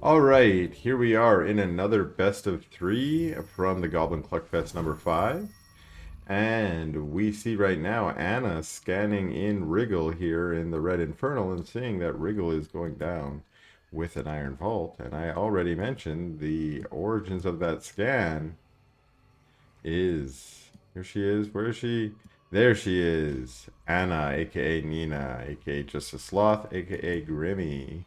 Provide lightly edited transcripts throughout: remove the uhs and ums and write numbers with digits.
Alright, here we are in another best of three from the Goblin Cluckfest number 5. And we see right now Anna scanning in Wriggle here in the Red Infernal and seeing that Wriggle is going down with an Iron Vault. And I already mentioned the origins of that scan is... Here she is. Where is she? There she is. Anna, aka Nina, aka Just a Sloth, aka Grimmy.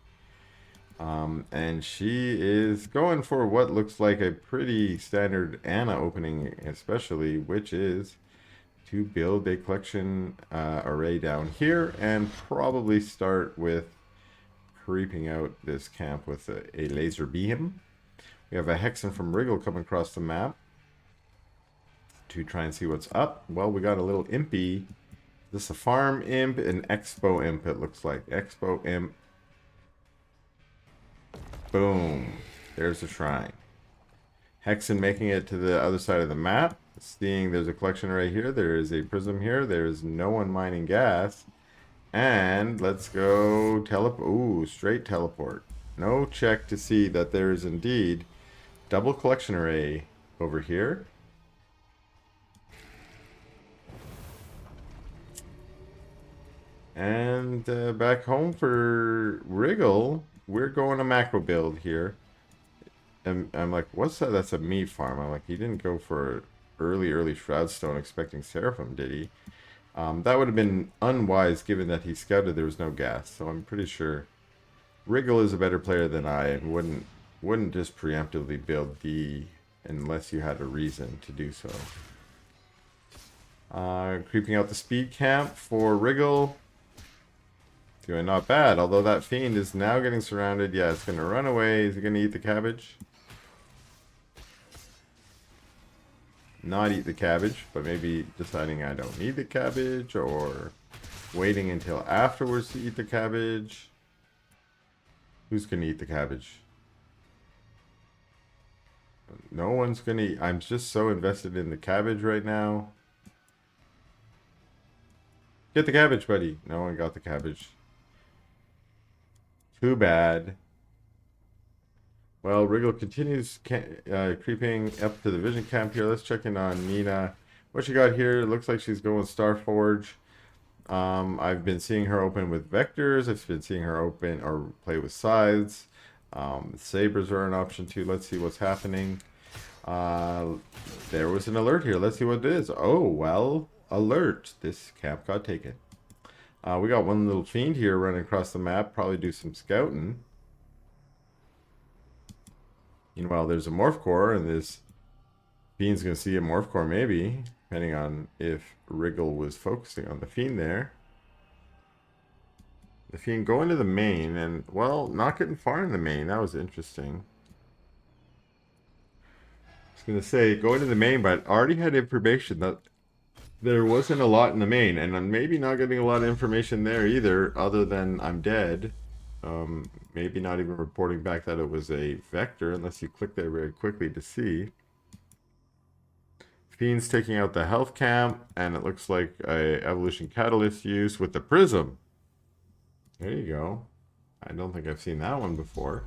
And she is going for what looks like a pretty standard Anna opening, especially, which is to build a collection array down here and probably start with creeping out this camp with a laser beam. We have a Hexen from Wriggle coming across the map to try and see what's up. Well, we got a little impy. This is a farm imp, an expo imp, it looks like. Expo imp. Boom. There's the shrine. Hexen making it to the other side of the map. Seeing there's a collection right here. There is a prism here. There is no one mining gas. And let's go teleport. Ooh, straight teleport. No check to see that there is indeed double collection array over here. And back home for Wriggle, we're going a macro build here. And I'm like, what's that? That's a meat farm. I'm like, he didn't go for early Shroudstone expecting Seraphim, did he? That would have been unwise given that he scouted there was no gas. So I'm pretty sure Wriggle is a better player than I and wouldn't just preemptively build D unless you had a reason to do so. Creeping out the speed camp for Wriggle. Doing not bad, although that fiend is now getting surrounded. Yeah, it's going to run away. Is it going to eat the cabbage? Not eat the cabbage, but maybe deciding I don't need the cabbage, or waiting until afterwards to eat the cabbage. Who's going to eat the cabbage? No one's going to eat. I'm just so invested in the cabbage right now. Get the cabbage, buddy. No one got the cabbage. Too bad. Well, Wriggle continues creeping up to the vision camp here. Let's check in on Nina. What she got here, it looks like she's going Starforge. I've been seeing her open with vectors. I've been seeing her open or play with scythes. Sabers are an option too. Let's see what's happening. There was an alert here. Let's see what it is. Oh, well, alert. This camp got taken. We got one little fiend here running across the map. Probably do some scouting. Meanwhile, there's a morph core, and this fiend's going to see a morph core maybe, depending on if Wriggle was focusing on the fiend there. The fiend going to the main, and, well, not getting far in the main. That was interesting. I was going to say, going to the main, but already had information that there wasn't a lot in the main, and I'm maybe not getting a lot of information there either, other than I'm dead. Maybe not even reporting back that it was a vector, unless you click there very quickly to see. Fiend's taking out the health camp, and it looks like a evolution catalyst use with the prism. There you go. I don't think I've seen that one before.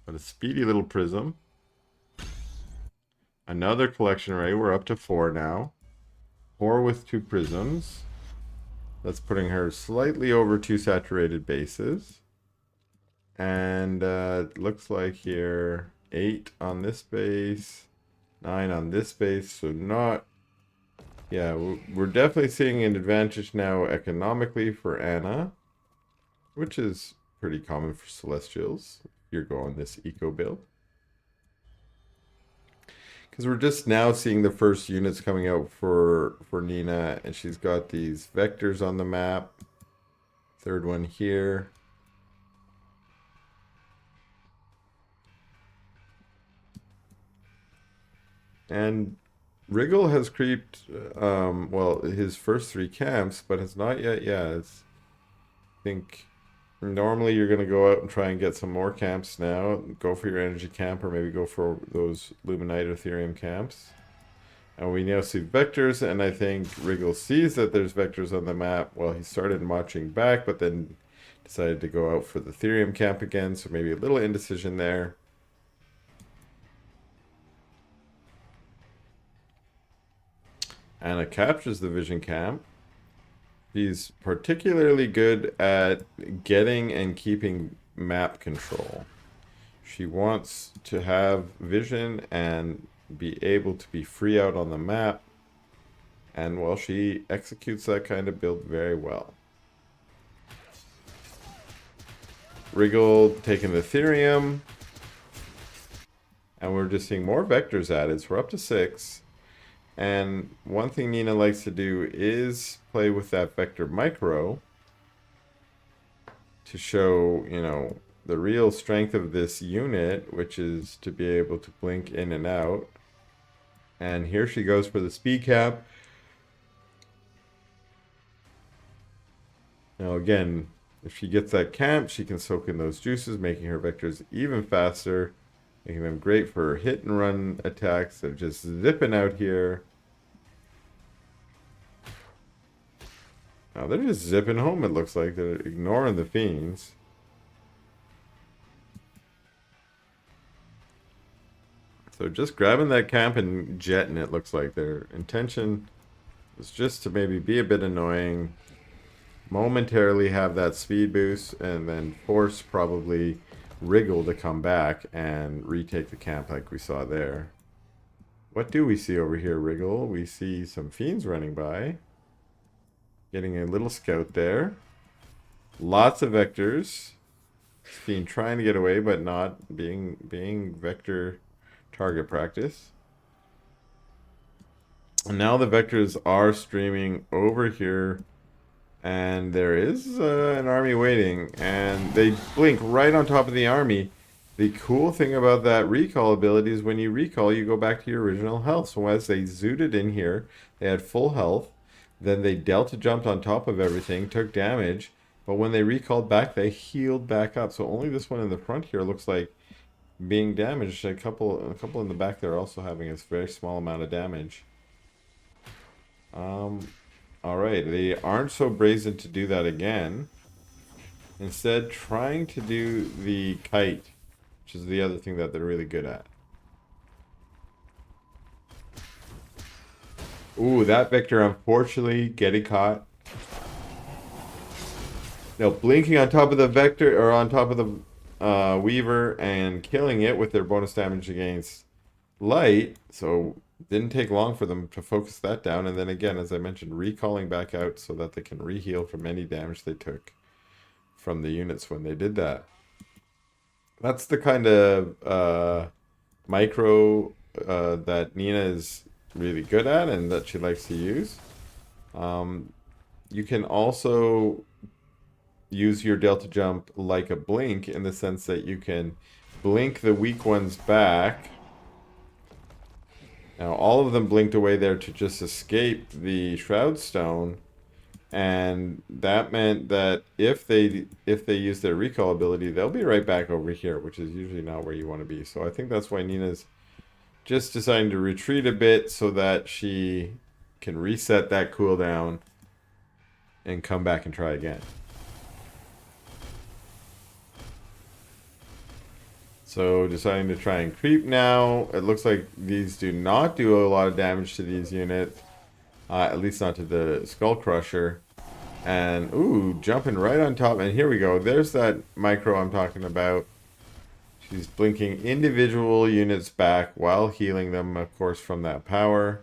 But a speedy little prism. Another collection array. We're up to 4 now. 4 with 2 prisms. That's putting her slightly over 2 saturated bases. And looks like here 8 on this base, 9 on this base. So not... Yeah, we're definitely seeing an advantage now economically for Anna, which is pretty common for Celestials if you're going this eco build. Because we're just now seeing the first units coming out for Nina, and she's got these vectors on the map. Third one here. And Wriggle has creeped, well, his first 3 camps, but has not yet, I think normally you're going to go out and try and get some more camps now. Go for your energy camp, or maybe go for those Luminite Ethereum camps. And we now see vectors, and I think Wriggle sees that there's vectors on the map. Well, he started marching back, but then Decided to go out for the Therium camp again, so maybe a little indecision there. Anna captures the Vision camp. She's particularly good at getting and keeping map control. She wants to have vision and be able to be free out on the map. And well, she executes that kind of build very well. Wriggle taking the Therium. And we're just seeing more vectors added. So we're up to 6. And one thing Nina likes to do is play with that vector micro to show, you know, the real strength of this unit, which is to be able to blink in and out. And here she goes for the speed cap. Now again, if she gets that camp, she can soak in those juices, making her vectors even faster, making them great for hit and run attacks. They're just zipping out here. Now they're just zipping home, it looks like. They're ignoring the fiends. So just grabbing that camp and jetting, it looks like. Their intention was just to maybe be a bit annoying, momentarily have that speed boost, and then force probably Wriggle to come back and retake the camp like we saw there. What do we see over here, Wriggle? We see some fiends running by. Getting a little scout there. Lots of vectors. Fiend trying to get away, but not being vector target practice. And now the vectors are streaming over here. And there is an army waiting. And they blink right on top of the army. The cool thing about that recall ability is when you recall, you go back to your original health. So as they zooted in here, they had full health. Then they delta jumped on top of everything, took damage, but when they recalled back, they healed back up. So only this one in the front here looks like being damaged. A couple in the back there also having a very small amount of damage. All right, they aren't so brazen to do that again. Instead, trying to do the kite, which is the other thing that they're really good at. Ooh, that Victor unfortunately getting caught. No, blinking on top of the Vector, or on top of the Weaver, and killing it with their bonus damage against light. So didn't take long for them to focus that down. And then again, as I mentioned, recalling back out so that they can reheal from any damage they took from the units when they did that. That's the kind of micro that Nina is really good at and that she likes to use. You can also use your delta jump like a blink in the sense that you can blink the weak ones back. Now all of them blinked away there to just escape the Shroud Stone, and that meant that if they use their recall ability, they'll be right back over here, which is usually not where you want to be. So I think that's why Nina's just deciding to retreat a bit so that she can reset that cooldown and come back and try again. So deciding to try and creep now. It looks like these do not do a lot of damage to these units. At least not to the Skull Crusher. And, ooh, jumping right on top. And here we go. There's that micro I'm talking about. She's blinking individual units back while healing them, of course, from that power.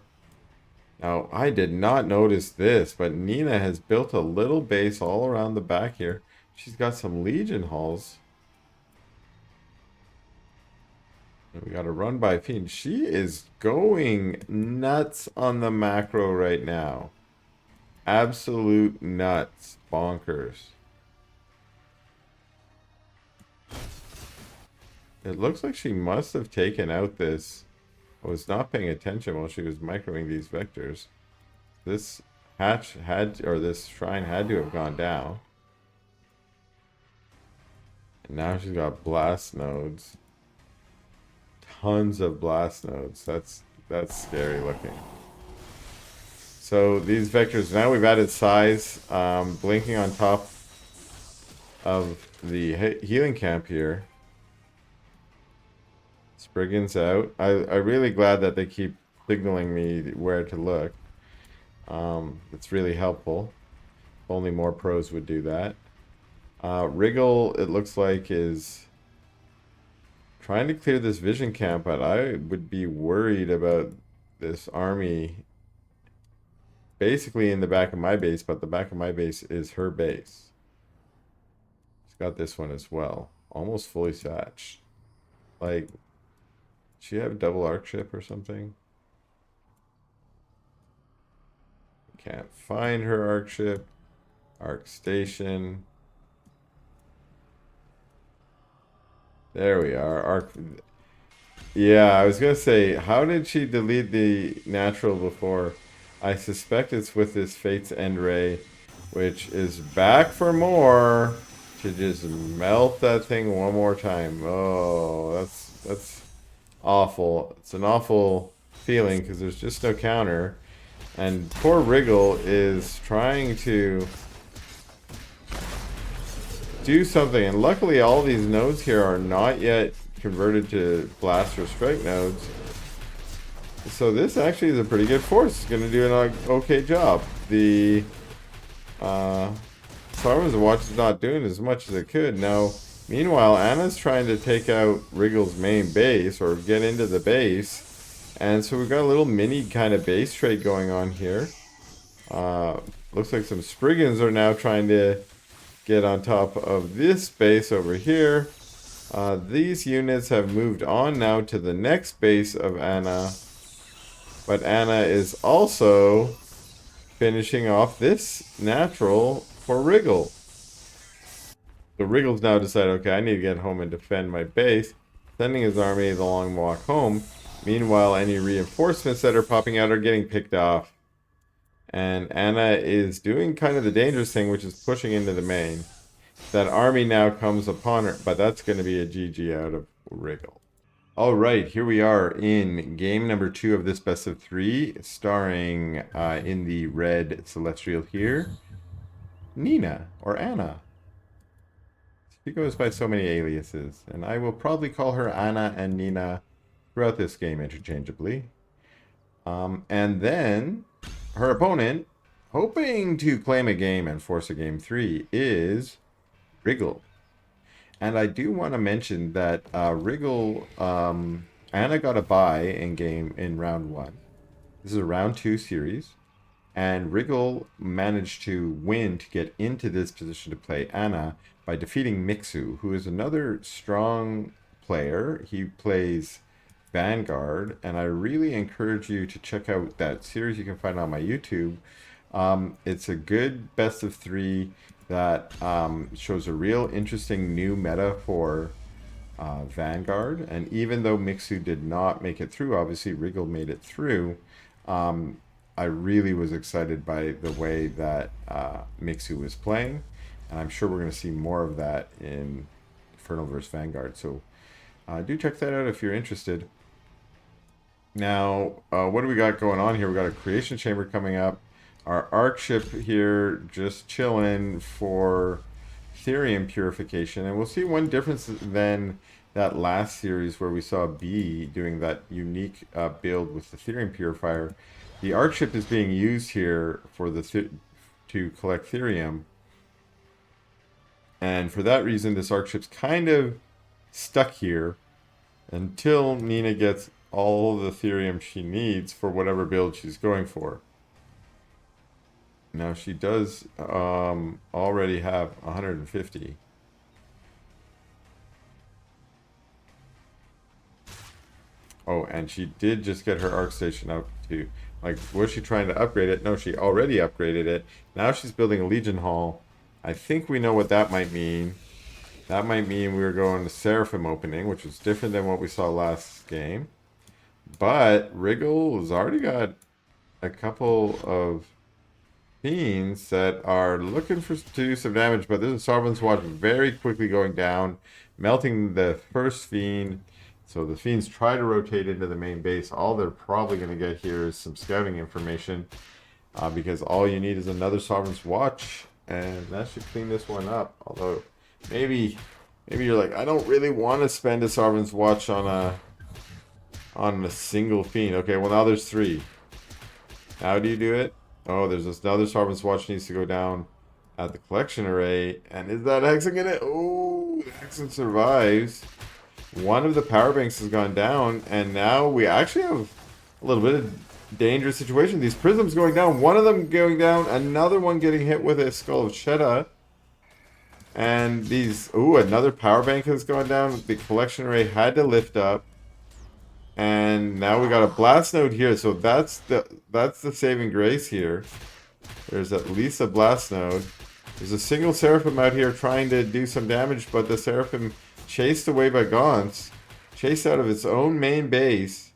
Now, I did not notice this, but Nina has built a little base all around the back here. She's got some Legion Halls. And we got a run by Fiend. She is going nuts on the macro right now. Absolute nuts. Bonkers. It looks like she must have taken out this. I was not paying attention while she was microing these vectors. This hatch had, or this shrine had to have gone down. And now she's got blast nodes. Tons of blast nodes. That's scary looking. So these vectors, now we've added size, blinking on top of the healing camp here. Spriggan's out. I'm really glad that they keep signaling me where to look. It's really helpful. Only more pros would do that. Wriggle, it looks like, is trying to clear this vision camp, but I would be worried about this army basically in the back of my base, but the back of my base is her base. She's got this one as well. Almost fully satched. Like, she have double arc ship or something? Can't find her arc ship. Arc station. There we are. Arc. Yeah, I was gonna say, how did she delete the natural before? I suspect it's with this Fate's End Ray, which is back for more to just melt that thing one more time. Oh, that's awful. It's an awful feeling because there's just no counter. And poor Wriggle is trying to do something. And luckily all these nodes here are not yet converted to blast or strike nodes. So this actually is a pretty good force. It's going to do an okay job. The Sarvan's Watch is not doing as much as it could. Now, meanwhile, Anna's trying to take out Wriggle's main base or get into the base. And so we've got a little mini kind of base trade going on here. Looks like some Spriggans are now trying to get on top of this base over here. These units have moved on now to the next base of Anna. But Anna is also finishing off this natural for Wriggle. So Wriggle's now decided, okay, I need to get home and defend my base, sending his army the long walk home. Meanwhile, any reinforcements that are popping out are getting picked off. And Anna is doing kind of the dangerous thing, which is pushing into the main. That army now comes upon her, but that's going to be a GG out of Wriggle. All right, here we are in game number 2 of this best of 3, starring in the red celestial here, Nina, or Anna. She goes by so many aliases, and I will probably call her Anna and Nina throughout this game interchangeably. And then her opponent, hoping to claim a game and force a game 3, is Wriggle. And I do want to mention that Wriggle, Anna got a bye in round 1. This is a round 2 series. And Wriggle managed to win to get into this position to play Anna by defeating Mixu, who is another strong player. He plays Vanguard, and I really encourage you to check out that series you can find on my YouTube. It's a good best of 3 that shows a real interesting new meta for Vanguard. And even though Mixu did not make it through, obviously Wriggle made it through. I really was excited by the way that Mixu was playing, and I'm sure we're going to see more of that in Infernal vs. Vanguard. So do check that out if you're interested. Now, what do we got going on here? We got a creation chamber coming up. Our arc ship here just chilling for Therium purification. And we'll see one difference than that last series where we saw B doing that unique build with the Therium purifier. The arc ship is being used here for to collect Therium. And for that reason, this arc ship's kind of stuck here until Nina gets all the Therium she needs for whatever build she's going for. Now she does already have 150. Oh, and she did just get her arc station up to, like, was she trying to upgrade it? No, she already upgraded it. Now she's building a Legion Hall. I think we know what that might mean. That might mean we're going to Seraphim opening, which was different than what we saw last game. But Wriggle has already got a couple of fiends that are looking to do some damage, but this is Sovereign's Watch very quickly going down, melting the first fiend. So the fiends try to rotate into the main base. All they're probably going to get here is some scouting information, because all you need is another Sovereign's Watch, and that should clean this one up. Although Maybe you're like, I don't really want to spend a Sovereign's Watch on a single fiend. Okay, well now there's 3. How do you do it? Oh, there's this another Sovereign's Watch needs to go down at the collection array. And is that Hexen gonna? Oh, the Hexen survives. One of the power banks has gone down, and now we actually have a little bit of dangerous situation. These prisms going down. One of them going down. Another one getting hit with a Skull of Shedda. And these... Ooh, another power bank has gone down. The collection array had to lift up. And now we got a blast node here. So that's the saving grace here. There's at least a blast node. There's a single Seraphim out here trying to do some damage, but the Seraphim chased away by Gaunts. Chased out of its own main base.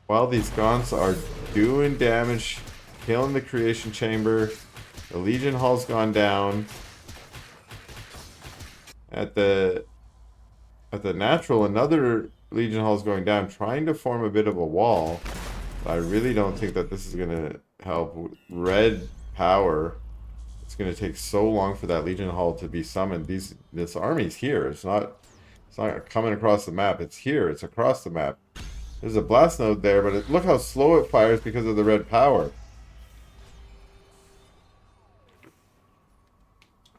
While these Gaunts are doing damage, killing the Creation Chamber. The Legion Hall's gone down. At the natural, another Legion Hall is going down, trying to form a bit of a wall. But I really don't think that this is going to help. Red power. It's going to take so long for that Legion Hall to be summoned. This army's here. It's not coming across the map. It's here. It's across the map. There's a blast node there, but look how slow it fires because of the red power.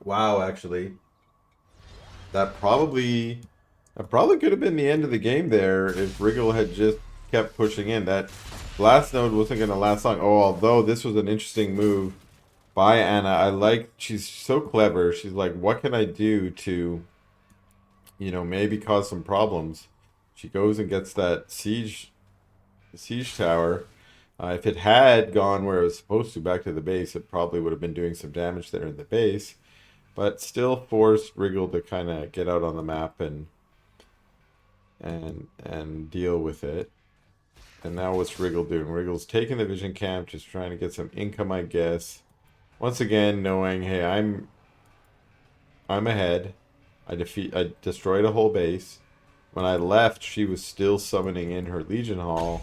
Wow, actually. That probably could have been the end of the game there if Wriggle had just kept pushing in. That blast node wasn't going to last long. Oh, although this was an interesting move by Anna. She's so clever. She's like, what can I do to, maybe cause some problems? She goes and gets that siege tower. If it had gone where it was supposed to, back to the base, it probably would have been doing some damage there in the base. But still forced Wriggle to kind of get out on the map and deal with it. And now what's Wriggle doing? Wriggle's taking the vision camp, just trying to get some income, I guess. Once again, knowing, hey, I'm ahead. I destroyed a whole base. When I left, she was still summoning in her Legion Hall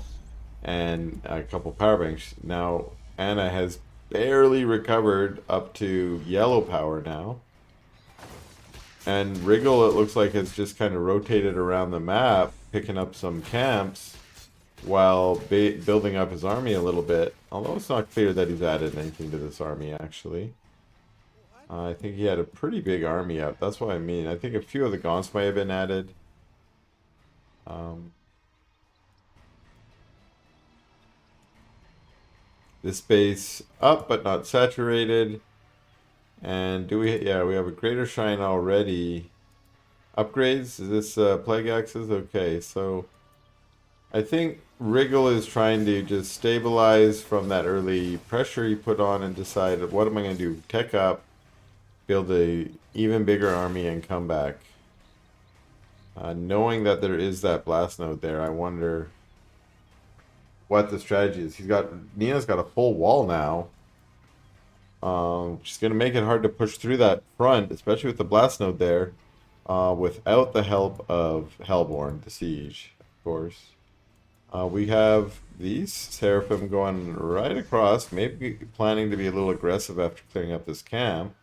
and a couple power banks. Now Anna has barely recovered up to yellow power now. And Wriggle, it looks like, has just kind of rotated around the map, picking up some camps while building up his army a little bit. Although it's not clear that he's added anything to this army, actually. I think he had a pretty big army out. That's what I mean. I think a few of the Gaunts might have been added. This base up but not saturated. And yeah, we have a greater shrine already. Upgrades? Is this plague axes? Okay, so I think Wriggle is trying to just stabilize from that early pressure he put on and decide, what am I going to do? Tech up, build a even bigger army, and come back. Knowing that there is that blast node there, I wonder what the strategy is. Nina's got a full wall now. She's going to make it hard to push through that front, especially with the blast node there, without the help of Hellborn, the siege, of course. We have these Seraphim going right across, maybe planning to be a little aggressive after clearing up this camp.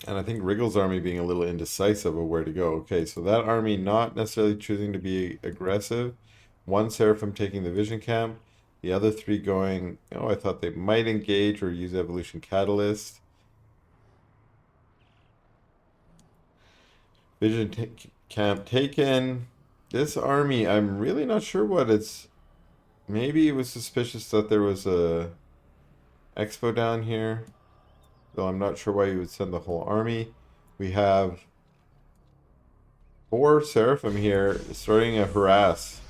And I think Wriggle's army being a little indecisive of where to go. Okay, so that army not necessarily choosing to be aggressive. One Seraphim taking the Vision Camp. The other 3 going, I thought they might engage or use Evolution Catalyst. Vision Camp taken. This army, I'm really not sure what it's... Maybe it was suspicious that there was a expo down here. Though I'm not sure why you would send the whole army. We have 4 Seraphim here starting a harass.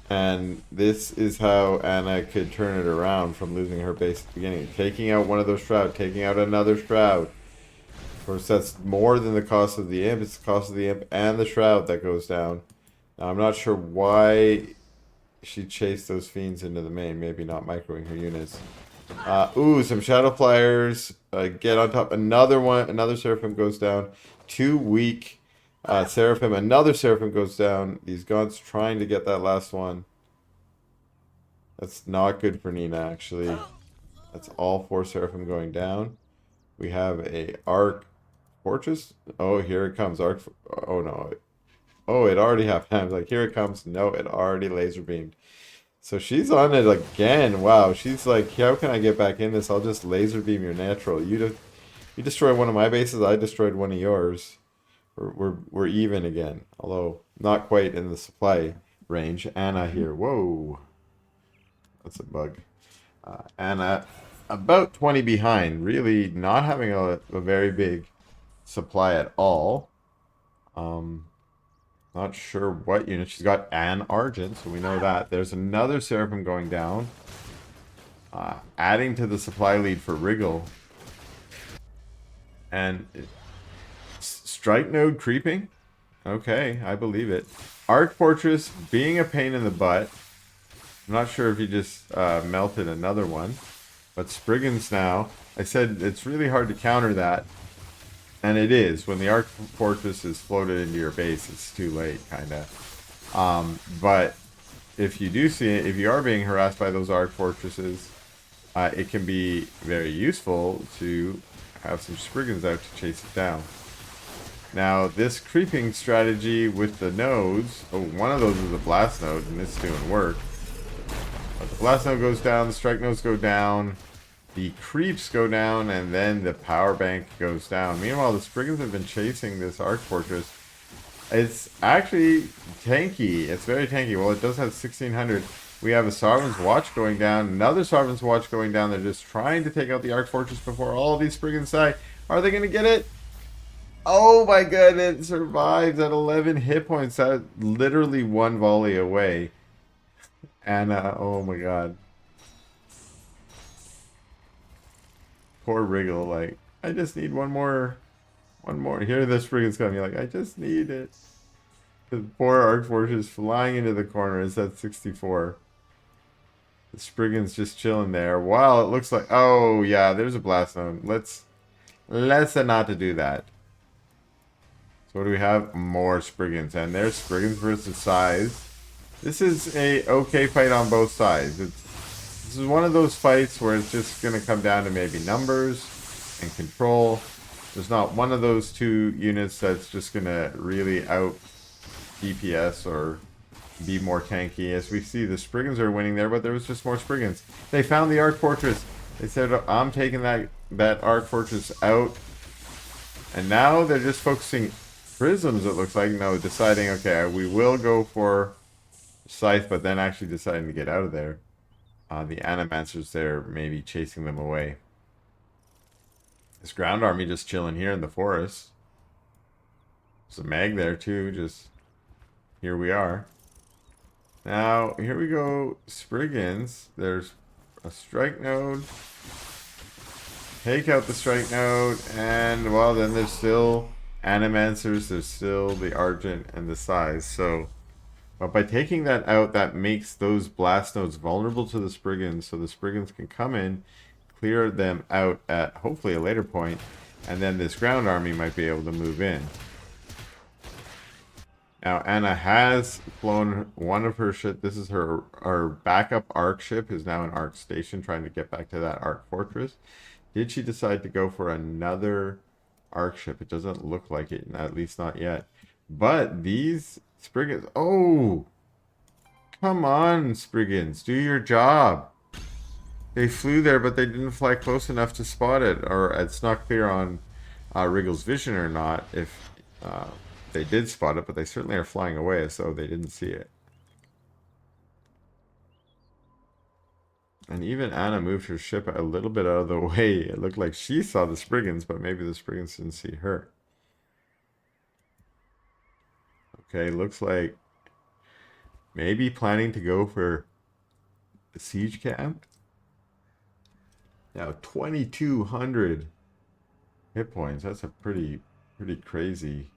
And this is how Anna could turn it around from losing her base at the beginning. Taking out one of those Shroud, taking out another Shroud. Of course, that's more than the cost of the Imp. It's the cost of the Imp and the Shroud that goes down. Now, I'm not sure why she chased those Fiends into the main. Maybe not microing her units. Ooh, some Shadow Flyers. Get on top. Another one. Another Seraphim goes down. 2 weak Seraphim. Another Seraphim goes down. These Gaunts trying to get that last one. That's not good for Nina, actually. That's all 4 Seraphim going down. We have a arc fortress. Oh, here it comes. Arc. Oh no. Oh, it already happened. Like, here it comes. No, it already laser beamed. So she's on it again. Wow. She's like, how can I get back in this? I'll just laser beam your natural. You destroyed one of my bases. I destroyed one of yours. We're even again. Although not quite in the supply range. Anna here. Whoa. That's a bug. Anna about 20 behind. Really not having a very big supply at all. Not sure what unit. She's got an Argent, so we know that. There's another Seraphim going down. Adding to the supply lead for Wriggle. And Strike Node creeping? Okay, I believe it. Arc Fortress being a pain in the butt. I'm not sure if he just melted another one. But Spriggans now. I said it's really hard to counter that. And it is. When the Arc Fortress is floated into your base, it's too late, kind of. But if you do see it, if you are being harassed by those Arc Fortresses, it can be very useful to have some Spriggans out to chase it down. Now, this creeping strategy with the nodes, oh, one of those is a Blast Node, and it's doing work. But the Blast Node goes down, the Strike Nodes go down, the creeps go down, and then the power bank goes down. Meanwhile, the Spriggans have been chasing this Arc Fortress. It's actually tanky. It's very tanky. Well, it does have 1600. We have a Sovereign's Watch going down, another Sovereign's Watch going down. They're just trying to take out the Arc Fortress before all of these Spriggans die. Are they going to get it? Oh my god, it survives at 11 hit points. That literally one volley away. And, oh my god. Poor Wriggle, like, I just need one more. Here the Spriggan's coming, like, I just need it. The poor Arc Fortress flying into the corner. It's at 64. The Spriggan's just chilling there. Wow, it looks like, oh yeah, there's a Blast Node. Let's not to do that. So what do we have? More Spriggans, and there's Spriggans versus size. This is a okay fight on both sides. This is one of those fights where it's just going to come down to maybe numbers and control. There's not one of those two units that's just going to really out DPS or be more tanky. As we see, the Spriggans are winning there, but there was just more Spriggans. They found the Arc Fortress. They said, I'm taking that Arc Fortress out. And now they're just focusing Prisms, it looks like. No, deciding, okay, we will go for Scythe, but then actually deciding to get out of there. The Animancers there maybe chasing them away. This ground army just chilling here in the forest. There's a mag there too, just here we are. Now, here we go, Spriggans. There's a Strike Node. Take out the Strike Node, and well, then there's still Animancers, there's still the Argent and the Size. So, but by taking that out, that makes those Blast Nodes vulnerable to the Spriggans, so the Spriggans can come in, clear them out at hopefully a later point, and then this ground army might be able to move in. Now, Anna has flown one of her ship. This is her backup Arc ship, is now an Arc station, trying to get back to that Arc Fortress. Did she decide to go for another Arc ship? It doesn't look like it, at least not yet. But these Spriggans... Oh! Come on, Spriggans. Do your job. They flew there, but they didn't fly close enough to spot it. Or it's not clear on Wriggle's vision or not if they did spot it, but they certainly are flying away, so they didn't see it. And even Anna moved her ship a little bit out of the way. It looked like she saw the Spriggans, but maybe the Spriggans didn't see her. Okay, looks like maybe planning to go for the siege camp. Now 2,200 hit points. That's a pretty crazy.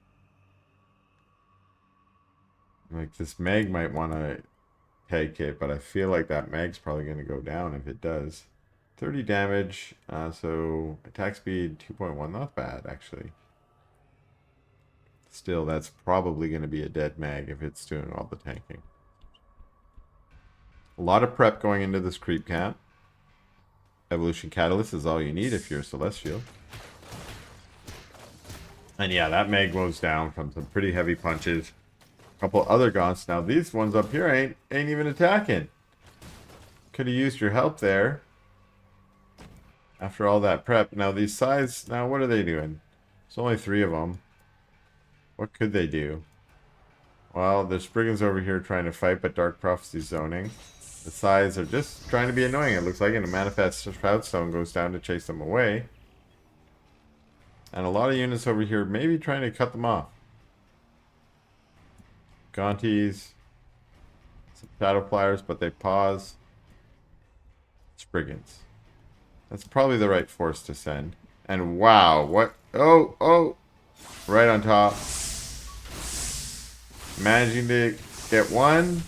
Like, this Mag might want to tag kit, but I feel like that Mag's probably going to go down if it does. 30 damage, so attack speed 2.1, not bad actually. Still, that's probably going to be a dead Mag if it's doing all the tanking. A lot of prep going into this creep camp. Evolution Catalyst is all you need if you're a Celestial. And yeah, that Meg goes down from some pretty heavy punches. A couple other gaunts. Now these ones up here ain't even attacking. Could have used your help there. After all that prep. Now these sides, now what are they doing? There's only 3 of them. What could they do? Well, there's Spriggans over here trying to fight, but Dark Prophecy's zoning. The sides are just trying to be annoying, it looks like, and a Manifest Shroudstone goes down to chase them away. And a lot of units over here maybe trying to cut them off. Gaunties. Some Shadow Flyers, but they pause. Spriggans. That's probably the right force to send. And wow, what? Oh! Right on top. Managing to get one.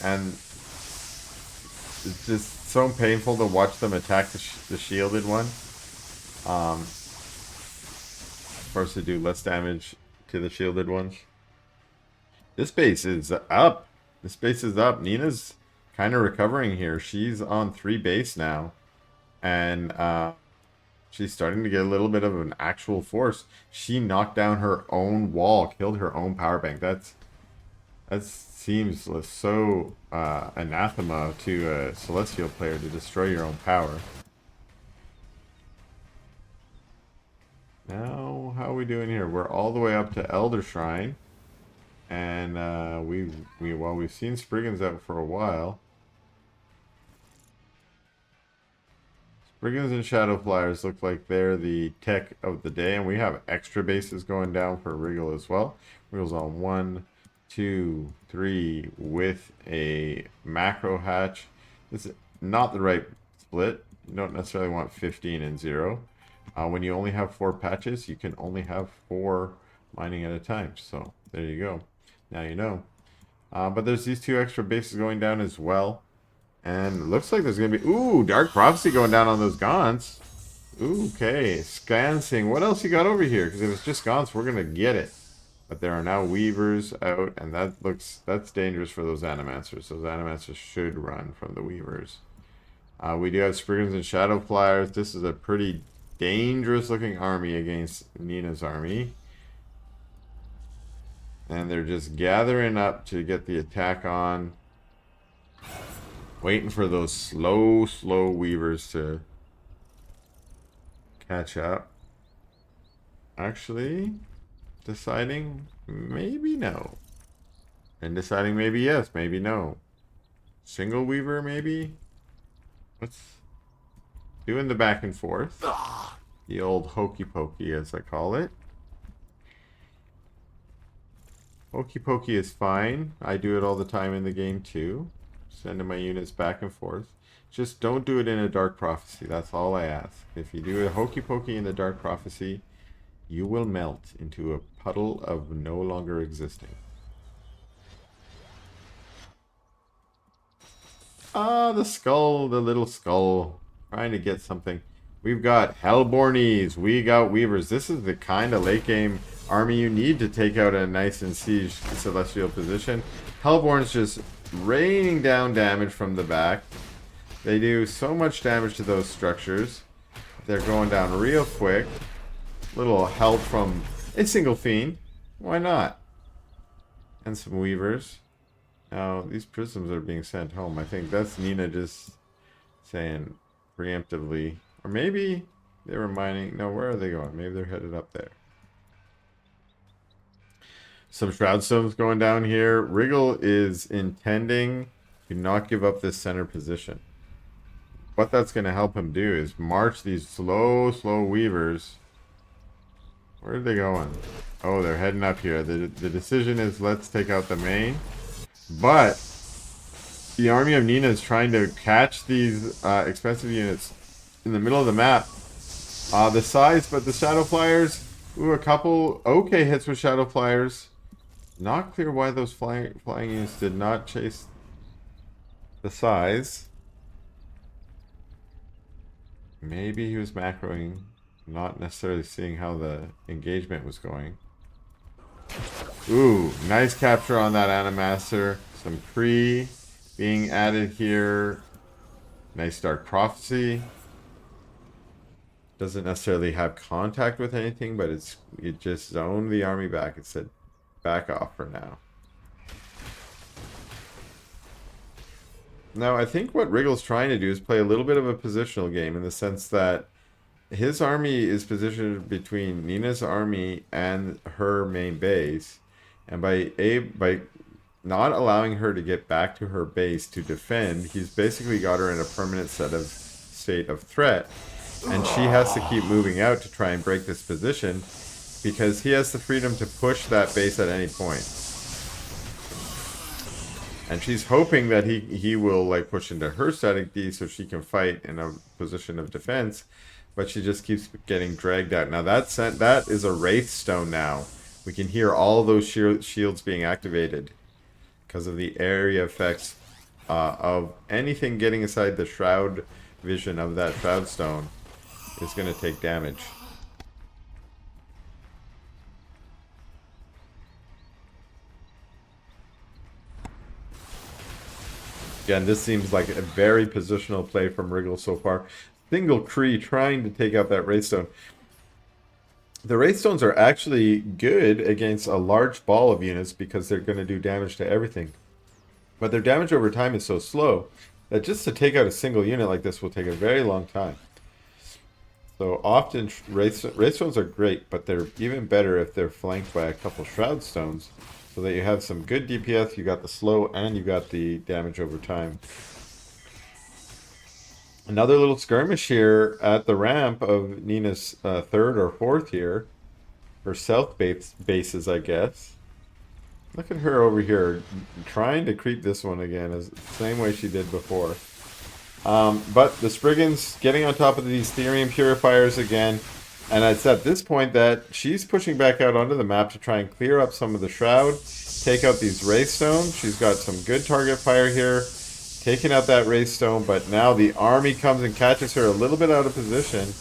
And it's just so painful to watch them attack the shielded one. Of course, they do less damage to the shielded ones. This base is up. This base is up. Nina's kind of recovering here. She's on 3 base now. And she's starting to get a little bit of an actual force. She knocked down her own wall, killed her own power bank. That seems so anathema to a Celestial player to destroy your own power. Now, how are we doing here? We're all the way up to Elder Shrine. And we've seen Spriggans out for a while. Spriggans and Shadow Flyers look like they're the tech of the day, and we have extra bases going down for Wriggle as well. Wriggle's on 1, 2, 3 with a macro hatch. This is not the right split. You don't necessarily want 15 and 0. When you only have 4 patches, you can only have 4 mining at a time. So there you go. Now you know. But there's these 2 extra bases going down as well. And it looks like there's going to be... Ooh, Dark Prophecy going down on those Gaunts. Ooh, okay, Scansing. What else you got over here? Because if it's just Gaunts, we're going to get it. But there are now Weavers out, and that's dangerous for those Animancers. Those Animancers should run from the Weavers. We do have Spriggans and Shadow Flyers. This is a pretty dangerous looking army against Nina's army. And they're just gathering up to get the attack on. Waiting for those slow Weavers to catch up. Actually, deciding maybe no. And deciding maybe yes, maybe no. Single Weaver, maybe? What's doing the back and forth? The old hokey pokey, as I call it. Hokey pokey is fine. I do it all the time in the game too. Sending my units back and forth. Just don't do it in a Dark Prophecy. That's all I ask. If you do a hokey pokey in the Dark Prophecy, you will melt into a puddle of no longer existing. Ah, the skull, the little skull. Trying to get something. We've got Hellbornies. We got Weavers. This is the kind of late game army you need to take out a nice and siege celestial position. Hellborn's just raining down damage from the back. They do so much damage to those structures. They're going down real quick. Little help from a single fiend. Why not? And some Weavers. Now, these prisms are being sent home. I think that's Nina just saying preemptively. Or maybe they were mining. No, where are they going? Maybe they're headed up there. Some Shroudstones going down here. Wriggle is intending to not give up this center position. What that's going to help him do is march these slow Weavers. Where are they going? Oh, they're heading up here. The decision is let's take out the main. But the army of Nina is trying to catch these expensive units in the middle of the map. The size, but the Shadow Flyers. Ooh, a couple okay hits with Shadow Flyers. Not clear why those flying units did not chase the size. Maybe he was macroing, not necessarily seeing how the engagement was going. Ooh, nice capture on that Animaster. Some pre being added here. Nice Dark Prophecy. Doesn't necessarily have contact with anything, but it just zoned the army back. It said, back off for now. Now, I think what Wriggle's trying to do is play a little bit of a positional game in the sense that his army is positioned between Nina's army and her main base, and by not allowing her to get back to her base to defend, he's basically got her in a permanent state of threat, and she has to keep moving out to try and break this position because he has the freedom to push that base at any point. And she's hoping that he will like push into her static D so she can fight in a position of defense, but she just keeps getting dragged out. Now that is a Wraith Stone now. We can hear all those shields being activated because of the area effects of anything getting inside the shroud vision of that Shroud Stone is going to take damage. Again, this seems like a very positional play from Wriggle so far. Single Kree trying to take out that Wraithstone. The Wraithstones are actually good against a large ball of units because they're going to do damage to everything. But their damage over time is so slow that just to take out a single unit like this will take a very long time. So often Wraithstones are great, but they're even better if they're flanked by a couple Shroud Stones. So that you have some good DPS, you got the slow, and you got the damage over time. Another little skirmish here at the ramp of Nina's third or fourth here. Her south bases, I guess. Look at her over here, trying to creep this one again, as the same way she did before. But the Spriggans getting on top of these Therium Purifiers again. And it's at this point that she's pushing back out onto the map to try and clear up some of the Shroud, take out these Wraithstones. She's got some good target fire here, taking out that Wraithstone, but now the army comes and catches her a little bit out of position.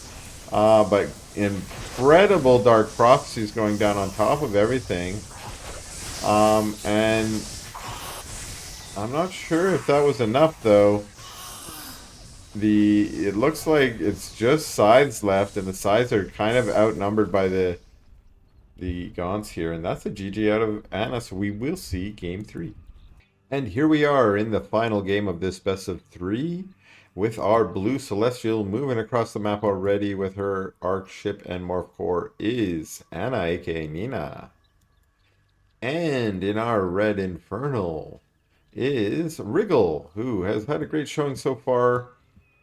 But incredible Dark Prophecies going down on top of everything. And I'm not sure if that was enough, though. It looks like it's just sides left, and the sides are kind of outnumbered by the Gaunts here, and that's a GG out of Anna, so we will see game 3. And here we are in the final game of this best of 3, with our blue Celestial moving across the map already with her Arc Ship and Morph Core is Anna, aka Nina. And in our red Infernal is Wriggle, who has had a great showing so far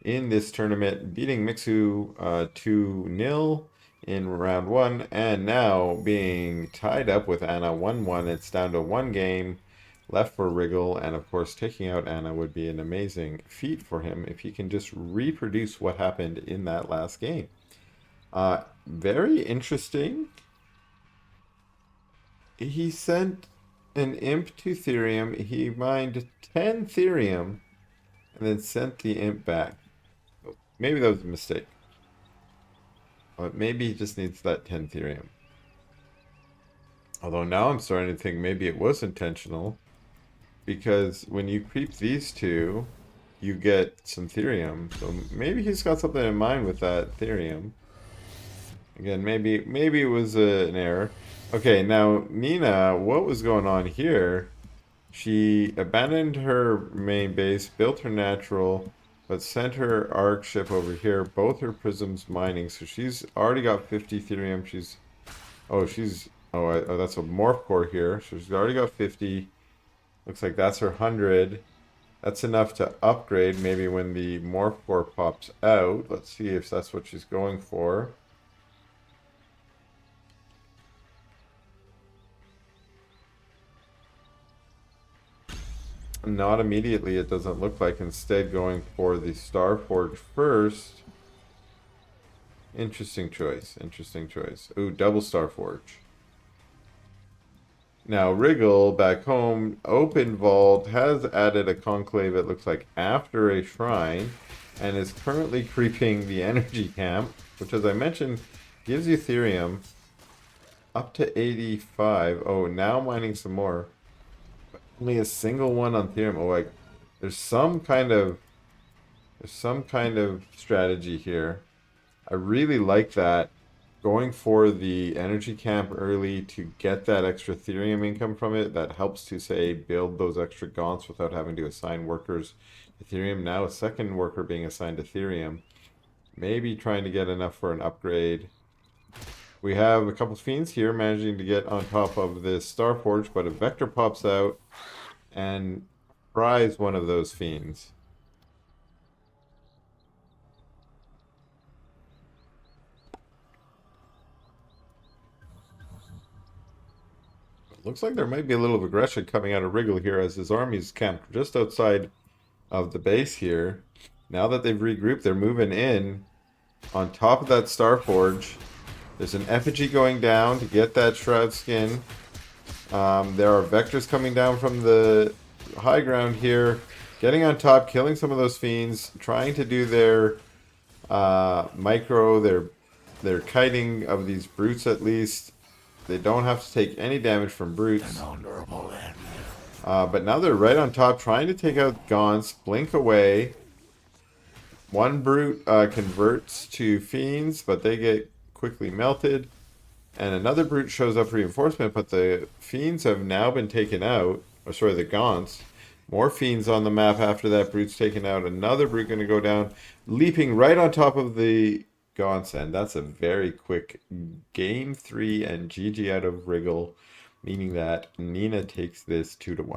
in this tournament, beating Mixu 2-0 in round 1, and now being tied up with Anna 1-1. It's down to one game left for Wriggle, and of course taking out Anna would be an amazing feat for him if he can just reproduce what happened in that last game. Very interesting. He sent an imp to Therium, he mined 10 Therium, and then sent the imp back. Maybe that was a mistake. But maybe he just needs that 10 Therium. Although now I'm starting to think maybe it was intentional. Because when you creep these two, you get some Therium. So maybe he's got something in mind with that Therium. Again, maybe it was an error. Okay, now Nina, what was going on here? She abandoned her main base, built her natural, but sent her arc ship over here, both her prisms mining. So she's already got 50 Therium. That's a Morph Core here. So she's already got 50. Looks like that's her 100. That's enough to upgrade maybe when the Morph Core pops out. Let's see if that's what she's going for. Not immediately, it doesn't look like. Instead, going for the Starforge first. Interesting choice. Interesting choice. Ooh, double Starforge. Now, Wriggle, back home, Open Vault has added a conclave, it looks like, after a shrine, and is currently creeping the energy camp, which, as I mentioned, gives you Therium up to 85. Oh, now mining some more. Only a single one on Therium. Oh, like there's some kind of strategy here. I really like that. Going for the energy camp early to get that extra Ethereum income from it, that helps to, say, build those extra gaunts without having to assign workers Ethereum. Now a second worker being assigned Ethereum. Maybe trying to get enough for an upgrade. We have a couple fiends here managing to get on top of this Starforge, but a Vector pops out and fries one of those fiends. Looks like there might be a little aggression coming out of Wriggle here as his army's camped just outside of the base here. Now that they've regrouped, they're moving in on top of that Starforge. There's an effigy going down to get that Shroud skin. There are vectors coming down from the high ground here, getting on top, killing some of those fiends, trying to do their micro, their kiting of these brutes at least. They don't have to take any damage from brutes. But now they're right on top, trying to take out gaunts, blink away. One brute converts to fiends, but they get quickly melted. And another brute shows up for reinforcement, but the fiends have now been taken out. Or sorry, the gaunts. More fiends on the map after that brute's taken out. Another brute going to go down, leaping right on top of the gaunts. And that's a very quick game 3 and GG out of Wriggle, meaning that Nina takes this 2-1.